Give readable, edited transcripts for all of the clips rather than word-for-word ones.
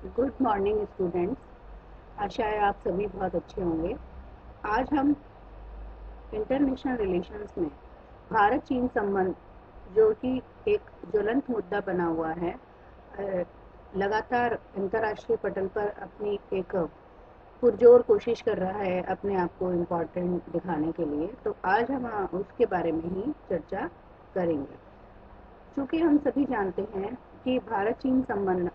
Good morning students. आशा है आप सभी बहुत अच्छे होंगे। आज हम इंटरनेशनल रिलेशंस में भारत चीन संबंध, जो कि एक ज्वलंत मुद्दा बना हुआ है, लगातार अंतर्राष्ट्रीय पटल पर अपनी एक पुरजोर कोशिश कर रहा है अपने आप को इम्पोर्टेंट दिखाने के लिए। तो आज हम उसके बारे में ही चर्चा करेंगे। चूँकि हम सभी जानते हैं कि भारत चीन संबंध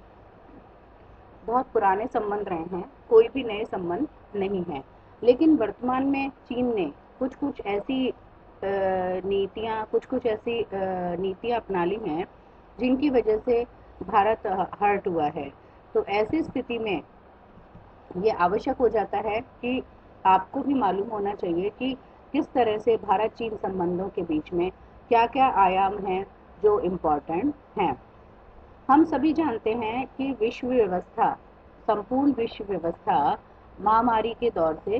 बहुत पुराने संबंध रहे हैं, कोई भी नए संबंध नहीं है। लेकिन वर्तमान में चीन ने कुछ कुछ ऐसी नीतियाँ अपना ली हैं जिनकी वजह से भारत हर्ट हुआ है। तो ऐसी स्थिति में ये आवश्यक हो जाता है कि आपको भी मालूम होना चाहिए कि किस तरह से भारत चीन संबंधों के बीच में क्या क्या आयाम हैं जो इम्पोर्टेंट हैं। हम सभी जानते हैं कि संपूर्ण विश्व व्यवस्था महामारी के दौर से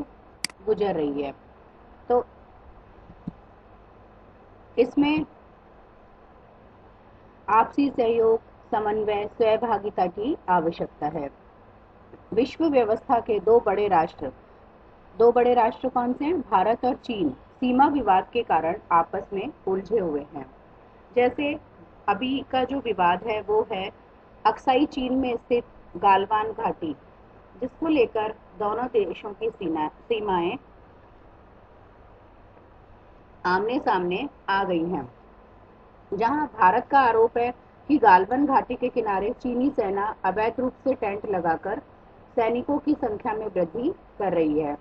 गुजर रही है। तो इसमें आपसी सहयोग, समन्वय, सहभागिता की आवश्यकता है। विश्व व्यवस्था के दो बड़े राष्ट्र कौन से हैं? भारत और चीन सीमा विवाद के कारण आपस में उलझे हुए हैं। जैसे अभी का जो विवाद है वो है अक्साई चीन में स्थित गालवान घाटी, जिसको लेकर दोनों देशों की सीमाएं आमने सामने आ गई हैं। जहां भारत का आरोप है कि गालवन घाटी के किनारे चीनी सेना अवैध रूप से टेंट लगाकर सैनिकों की संख्या में वृद्धि कर रही है।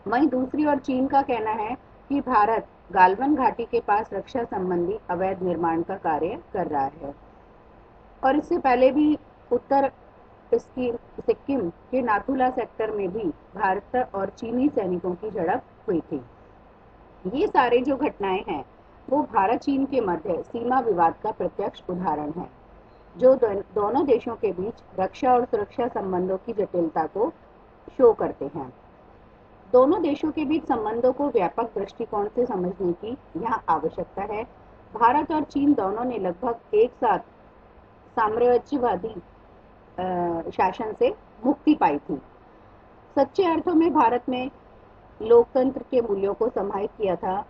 वहीं दूसरी ओर चीन का कहना है कि भारत गालवन घाटी के पास रक्षा संबंधी अवैध निर्माण का कार्य कर रहा है। और इससे पहले भी उत्तर सिक्किम के नाथुला सेक्टर में भी भारत और चीनी सैनिकों की झड़प हुई थी। ये सारे जो घटनाएं हैं वो भारत चीन के मध्य सीमा विवाद का प्रत्यक्ष उदाहरण है, जो दोनों देशों के बीच रक्षा और सुरक्षा संबंधों की जटिलता को शो करते हैं। दोनों देशों के बीच संबंधों को व्यापक दृष्टिकोण से समझने की यहाँ आवश्यकता है। भारत और चीन दोनों ने लगभग एक साथ साम्राज्यवादी शासन से मुक्ति पाई थी। सच्चे अर्थों में भारत में लोकतंत्र के मूल्यों को समाहित किया था,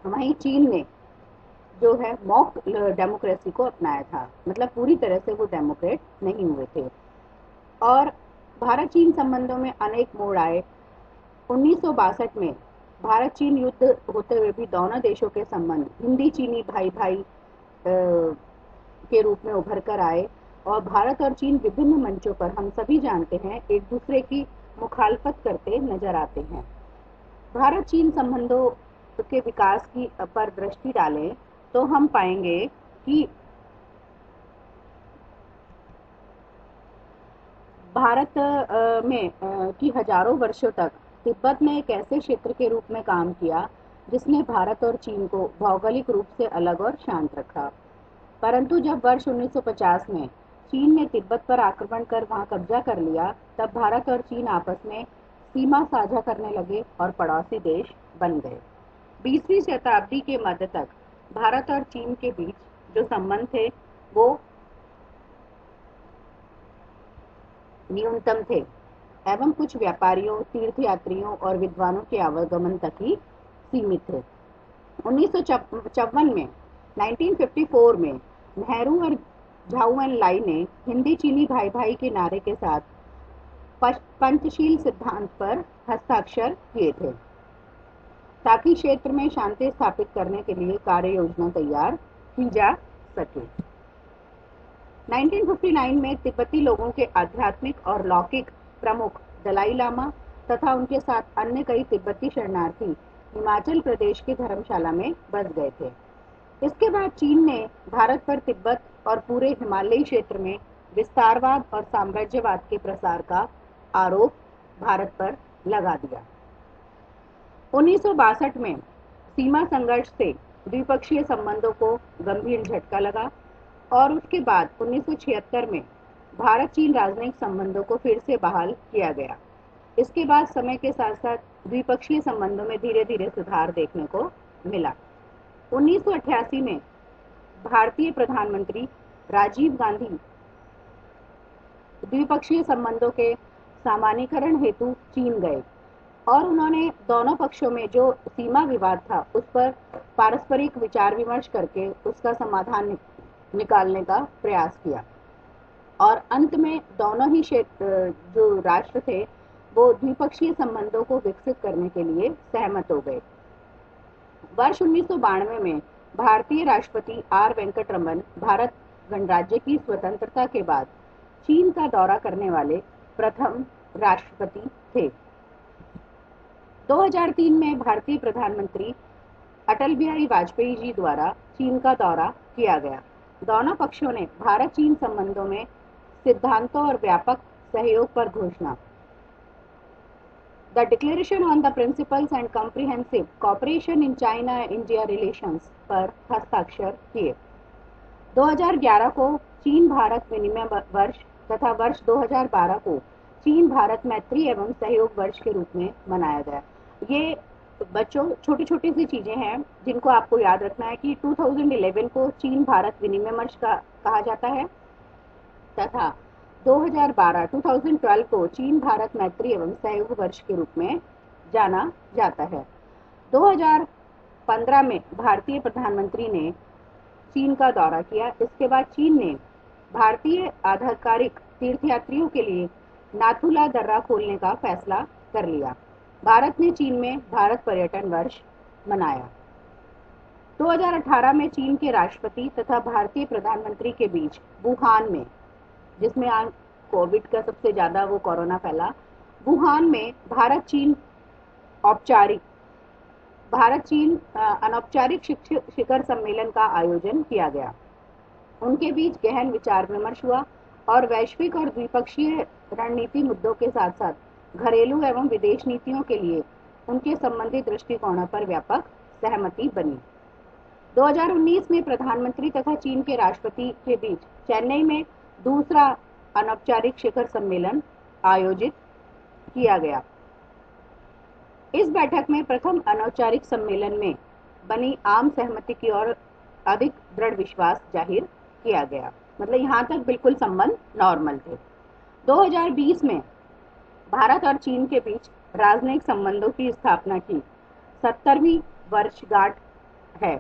वहीं चीन ने जो है मॉक डेमोक्रेसी को अपनाया था, मतलब पूरी तरह से वो डेमोक्रेट नहीं हुए थे। और भारत चीन संबंधों में अनेक मोड़ आए। 1962 में भारत चीन युद्ध होते हुए भी दोनों देशों के संबंध हिंदी चीनी भाई भाई के रूप में उभर कर आए। और भारत और चीन विभिन्न मंचों पर, हम सभी जानते हैं, एक दूसरे की मुखालफत करते नजर आते हैं। भारत चीन संबंधों के विकास की पर दृष्टि डालें तो हम पाएंगे कि भारत में की हजारों वर्षों तक तिब्बत ने एक ऐसे क्षेत्र के रूप में काम किया जिसने भारत और चीन को भौगोलिक रूप से अलग और शांत रखा। परंतु जब वर्ष 1950 में चीन ने तिब्बत पर आक्रमण कर वहां कब्जा कर लिया, तब भारत और चीन आपस में सीमा साझा करने लगे और पड़ोसी देश बन गए। 20वीं शताब्दी के मध्य तक भारत और चीन के बीच जो संबंध थे वो न्यूनतम थे एवं कुछ व्यापारियों, तीर्थयात्रियों और विद्वानों के आवागमन तक ही सीमित थे। 1954 में 1954 में नेहरू और झाऊ एन लाई ने हिंदी चीनी भाई भाई के नारे के साथ पंचशील सिद्धांत पर हस्ताक्षर किए थे, ताकि क्षेत्र में शांति स्थापित करने के लिए कार्य योजना तैयार की जा सके। 1959 में तिब्बती लोगों के आध्यात्मिक और लौकिक प्रमुख दलाई लामा तथा उनके साथ अन्य कई तिब्बती शरणार्थी हिमाचल प्रदेश के धर्मशाला में बस गए थे। इसके बाद चीन ने भारत पर तिब्बत और पूरे हिमालयी क्षेत्र में विस्तारवाद और साम्राज्यवाद के प्रसार का आरोप भारत पर लगा दिया। 1962 में सीमा संघर्ष से द्विपक्षीय संबंधों को गंभीर झटका लगा और उसके बाद 1976 में भारत चीन राजनयिक संबंधों को फिर से बहाल किया गया। इसके बाद समय के साथ साथ द्विपक्षीय संबंधों में धीरे धीरे सुधार देखने को मिला। 1988 में भारतीय प्रधानमंत्री राजीव गांधी द्विपक्षीय संबंधों के सामान्यीकरण हेतु चीन गए और उन्होंने दोनों पक्षों में जो सीमा विवाद था उस पर पारस्परिक विचार विमर्श करके उसका समाधान निकालने का प्रयास किया और अंत में दोनों ही जो राष्ट्र थे वो द्विपक्षीय संबंधों को विकसित करने के लिए सहमत हो गए। वर्ष 1992 में भारतीय राष्ट्रपति आर वेंकटरमन भारत गणराज्य की स्वतंत्रता के बाद चीन का दौरा करने वाले प्रथम राष्ट्रपति थे। 2003 में भारतीय प्रधानमंत्री अटल बिहारी वाजपेयी जी द्वारा चीन का दौरा किया गया। दोनों पक्षों ने भारत चीन संबंधों में सिद्धांतों और व्यापक सहयोग पर घोषणा the declaration on the principles and comprehensive cooperation in China India relations पर हस्ताक्षर किए। 2011 को चीन भारत विनिमय वर्ष तथा वर्ष 2012 को चीन भारत मैत्री एवं सहयोग वर्ष के रूप में मनाया गया। ये बच्चों छोटी छोटी सी चीजें हैं जिनको आपको याद रखना है कि 2011 को चीन भारत विनिमय वर्ष का कहा जाता है तथा 2012 को चीन भारत मैत्री एवं सहयोग वर्ष के रूप में जाना जाता है। 2015 में भारतीय प्रधानमंत्री ने चीन का दौरा किया। इसके बाद चीन ने भारतीय आधिकारिक तीर्थयात्रियों के लिए नाथुला दर्रा खोलने का फैसला कर लिया। भारत ने चीन में भारत पर्यटन वर्ष मनाया। 2018 में चीन के राष्ट्रपति तथा भारतीय प्रधानमंत्री के बीच वुहान में, जिसमें कोविड का सबसे ज्यादा वो कोरोना फैला, वुहान में भारत चीन अनौपचारिक शिखर सम्मेलन का आयोजन किया गया। उनके बीच गहन विचार विमर्श हुआ और वैश्विक और द्विपक्षीय रणनीति मुद्दों के साथ साथ घरेलू एवं विदेश नीतियों के लिए उनके संबंधित दृष्टिकोणों पर व्यापक सहमति बनी। 2019 में प्रधानमंत्री तथा चीन के राष्ट्रपति के बीच चेन्नई में दूसरा अनौपचारिक शिखर सम्मेलन आयोजित किया गया। इस बैठक में प्रथम अनौपचारिक सम्मेलन में बनी आम सहमति की ओर अधिक दृढ़ विश्वास जाहिर किया गया। मतलब यहाँ तक बिल्कुल संबंध नॉर्मल थे। 2020 में भारत और चीन के बीच राजनयिक संबंधों की स्थापना की 70वीं वर्षगांठ है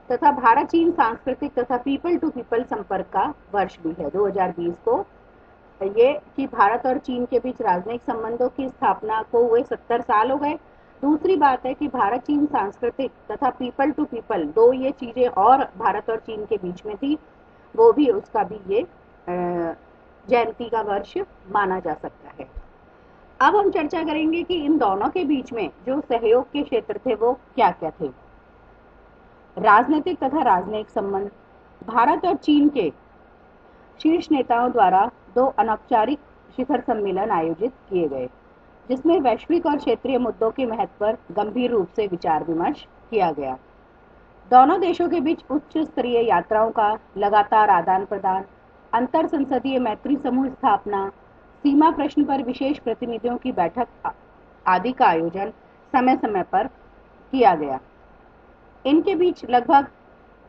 तथा भारत चीन सांस्कृतिक तथा पीपल टू पीपल संपर्क का वर्ष भी है 2020 को। ये कि भारत और चीन के बीच राजनयिक संबंधों की स्थापना को हुए 70 साल हो गए। दूसरी बात है कि भारत चीन सांस्कृतिक तथा पीपल टू पीपल, दो ये चीजें और भारत और चीन के बीच में थी, वो भी उसका भी ये जयंती का वर्ष माना जा सकता है। अब हम चर्चा करेंगे कि इन दोनों के बीच में जो सहयोग के क्षेत्र थे वो क्या क्या थे। राजनीतिक तथा राजनयिक संबंध। भारत और चीन के शीर्ष नेताओं द्वारा 2 अनौपचारिक शिखर सम्मेलन आयोजित किए गए, जिसमें वैश्विक और क्षेत्रीय मुद्दों के महत्व पर गंभीर रूप से विचार विमर्श किया गया। दोनों देशों के बीच उच्च स्तरीय यात्राओं का लगातार आदान प्रदान, अंतर संसदीय मैत्री समूह स्थापना, सीमा प्रश्न पर विशेष प्रतिनिधियों की बैठक आदि का आयोजन समय समय पर किया गया। इनके बीच लगभग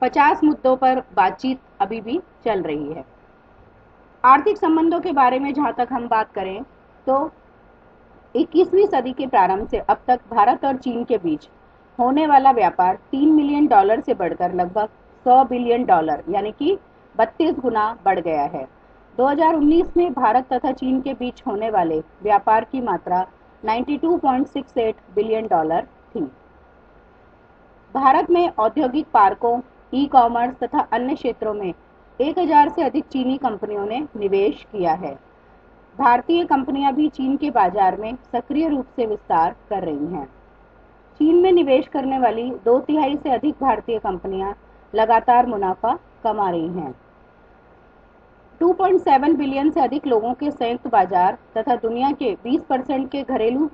50 मुद्दों पर बातचीत अभी भी चल रही है। आर्थिक संबंधों के बारे में जहां तक हम बात करें तो 21वीं सदी के प्रारंभ से अब तक भारत और चीन के बीच होने वाला व्यापार $3 मिलियन से बढ़कर लगभग $100 बिलियन यानी कि 32 गुना बढ़ गया है। 2019 में भारत तथा चीन के बीच होने वाले व्यापार की मात्रा 92.68 बिलियन डॉलर थी। भारत में औद्योगिक पार्कों, ई कॉमर्स तथा अन्य क्षेत्रों में 1000 से अधिक चीनी कंपनियों ने निवेश किया है। भारतीय कंपनियां भी चीन के बाजार में सक्रिय रूप से विस्तार कर रही हैं। चीन में निवेश करने वाली 2/3 से अधिक भारतीय कंपनियां लगातार मुनाफा कमा रही हैं। 2.7 बिलियन से अधिक लोगों के संयुक्त बाजार तथा दुनिया के 20% के घरेलू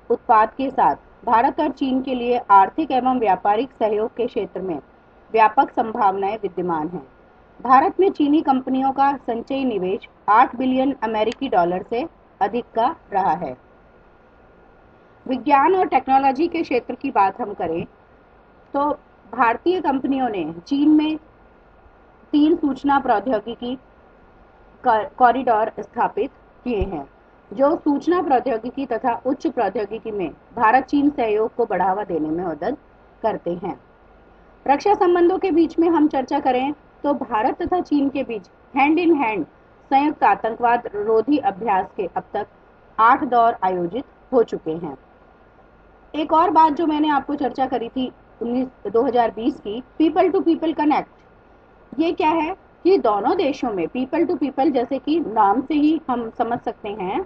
उत्पाद के साथ भारत और चीन के लिए आर्थिक एवं व्यापारिक सहयोग के क्षेत्र में व्यापक संभावनाएं विद्यमान हैं। भारत में चीनी कंपनियों का संचयी निवेश $8 बिलियन अमेरिकी डॉलर से अधिक का रहा है। विज्ञान और टेक्नोलॉजी के क्षेत्र की बात हम करें तो भारतीय कंपनियों ने चीन में 3 सूचना प्रौद्योगिकी कॉरिडोर स्थापित किए हैं, जो सूचना प्रौद्योगिकी तथा उच्च प्रौद्योगिकी में भारत चीन सहयोग को बढ़ावा देने में मदद करते हैं। रक्षा संबंधों के बीच में हम चर्चा करें तो भारत तथा चीन के बीच हैंड इन हैंड संयुक्त आतंकवाद रोधी अभ्यास के अब तक 8 दौर आयोजित हो चुके हैं। एक और बात जो मैंने आपको चर्चा करी थी 2020 की, पीपल टू पीपल कनेक्ट, ये क्या है कि दोनों देशों में पीपल टू पीपल, जैसे कि नाम से ही हम समझ सकते हैं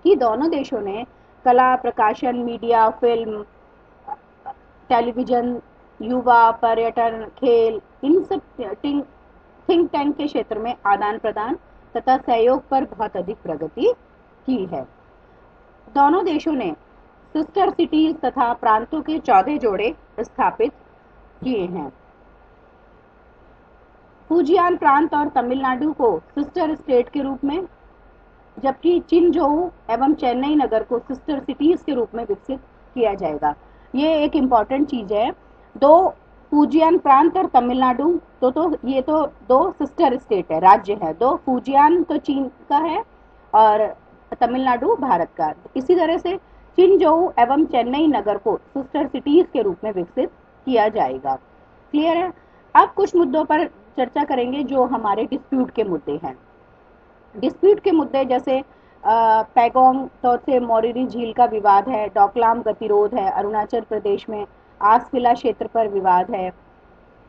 कि दोनों देशों ने कला, प्रकाशन, मीडिया, फिल्म, टेलीविजन, युवा, पर्यटन, खेल, इन सब थिंक टैंक के क्षेत्र में आदान प्रदान तथा सहयोग पर बहुत अधिक प्रगति की है। दोनों देशों ने सिस्टर सिटीज तथा प्रांतों के 14 जोड़े स्थापित किए हैं। फुजियान प्रांत और तमिलनाडु को सिस्टर स्टेट के रूप में, जबकि चिनजोऊ एवं चेन्नई नगर को सिस्टर सिटीज के रूप में विकसित किया जाएगा। ये एक इम्पॉर्टेंट चीज है। दो फुजियान प्रांत और तमिलनाडु तो ये तो दो सिस्टर स्टेट है, राज्य है। दो फुजियान तो चीन का है और तमिलनाडु भारत का। इसी तरह से चिनजोऊ एवं चेन्नई नगर को सिस्टर सिटीज के रूप में विकसित किया जाएगा। क्लियर है? अब कुछ मुद्दों पर चर्चा करेंगे जो हमारे डिस्प्यूट के मुद्दे हैं। डिस्प्यूट के मुद्दे जैसे पैगोंग तौसे मोरिरी झील का विवाद है, डोकलाम गतिरोध है, अरुणाचल प्रदेश में आसफिला क्षेत्र पर विवाद है।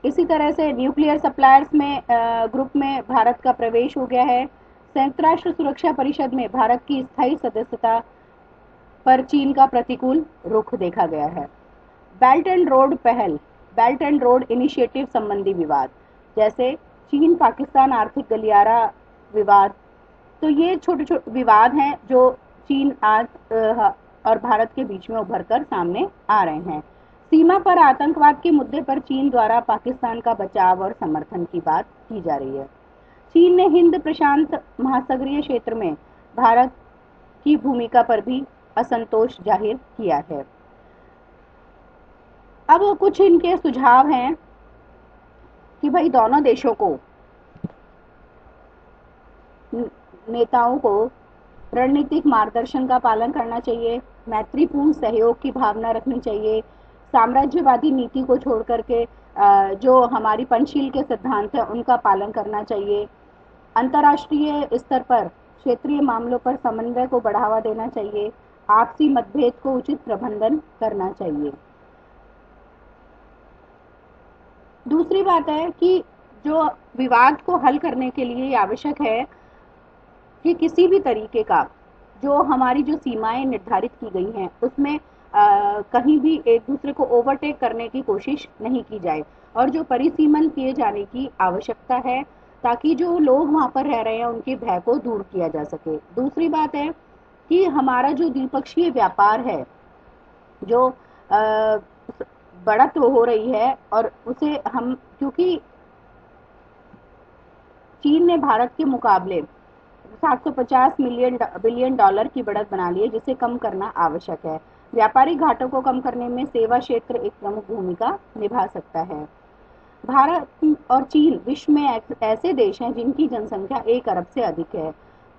इसी तरह से न्यूक्लियर सप्लायर्स में ग्रुप में भारत का प्रवेश हो गया है। संयुक्त राष्ट्र सुरक्षा परिषद में भारत की स्थायी सदस्यता पर चीन का प्रतिकूल रुख देखा गया है। बेल्ट एंड रोड पहल, बेल्ट एंड रोड इनिशिएटिव संबंधी विवाद, जैसे चीन पाकिस्तान आर्थिक गलियारा विवाद। तो ये छोटे छोटे विवाद हैं जो चीन आज और भारत के बीच में उभर कर सामने आ रहे हैं। सीमा पर आतंकवाद के मुद्दे पर चीन द्वारा पाकिस्तान का बचाव और समर्थन की बात की जा रही है। चीन ने हिंद प्रशांत महासागरीय क्षेत्र में भारत की भूमिका पर भी असंतोष जाहिर किया है। अब कुछ इनके सुझाव हैं कि भाई दोनों देशों को, नेताओं को रणनीतिक मार्गदर्शन का पालन करना चाहिए, मैत्रीपूर्ण सहयोग की भावना रखनी चाहिए, साम्राज्यवादी नीति को छोड़ करके जो हमारी पंचशील के सिद्धांत हैं उनका पालन करना चाहिए, अंतर्राष्ट्रीय स्तर पर क्षेत्रीय मामलों पर समन्वय को बढ़ावा देना चाहिए, आपसी मतभेद को उचित प्रबंधन करना चाहिए। दूसरी बात है कि जो विवाद को हल करने के लिए आवश्यक है कि किसी भी तरीके का जो हमारी जो सीमाएं निर्धारित की गई हैं उसमें कहीं भी एक दूसरे को ओवरटेक करने की कोशिश नहीं की जाए और जो परिसीमन किए जाने की आवश्यकता है ताकि जो लोग वहां पर रह रहे हैं उनके भय को दूर किया जा सके। दूसरी बात है कि हमारा जो द्विपक्षीय व्यापार है जो बढ़त हो रही है और उसे हम, क्योंकि चीन ने भारत के मुकाबले 750 बिलियन डॉलर की बढ़त बना ली है, जिसे कम करना आवश्यक है। व्यापारिक घाटों को कम करने में सेवा क्षेत्र एक प्रमुख भूमिका निभा सकता है। भारत और चीन विश्व में ऐसे देश हैं जिनकी जनसंख्या 1 अरब से अधिक है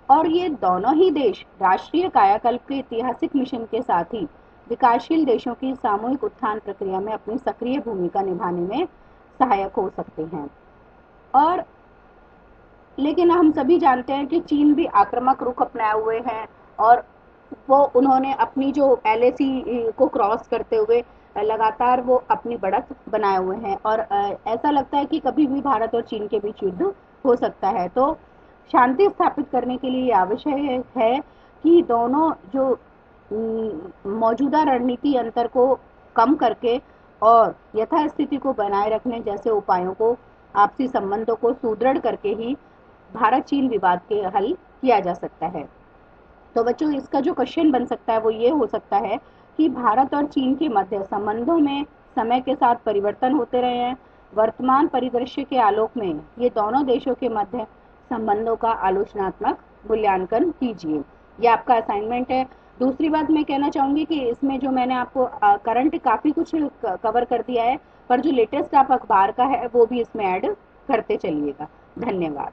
और ये दोनों ही देश राष्ट्रीय कायाकल्प के ऐतिहासिक मिशन के साथ ही विकासशील देशों की सामूहिक उत्थान प्रक्रिया में अपनी सक्रिय भूमिका निभाने में सहायक हो सकते हैं। और लेकिन हम सभी जानते हैं कि चीन भी आक्रामक रुख अपनाए हुए हैं और वो उन्होंने अपनी जो LAC को क्रॉस करते हुए लगातार वो अपनी बढ़त बनाए हुए हैं और ऐसा लगता है कि कभी भी भारत और चीन के बीच युद्ध हो सकता है। तो शांति स्थापित करने के लिए आवश्यक है कि दोनों जो मौजूदा रणनीति अंतर को कम करके और यथास्थिति को बनाए रखने जैसे उपायों को, आपसी संबंधों को सुदृढ़ करके ही भारत चीन विवाद के हल किया जा सकता है। तो बच्चों, इसका जो क्वेश्चन बन सकता है वो ये हो सकता है कि भारत और चीन के मध्य संबंधों में समय के साथ परिवर्तन होते रहे हैं। वर्तमान परिदृश्य के आलोक में ये दोनों देशों के मध्य संबंधों का आलोचनात्मक मूल्यांकन कीजिए। ये आपका असाइनमेंट है। दूसरी बात मैं कहना चाहूंगी कि इसमें जो मैंने आपको करंट काफी कुछ कवर कर दिया है, पर जो लेटेस्ट आप अखबार का है वो भी इसमें ऐड करते चलिएगा। धन्यवाद।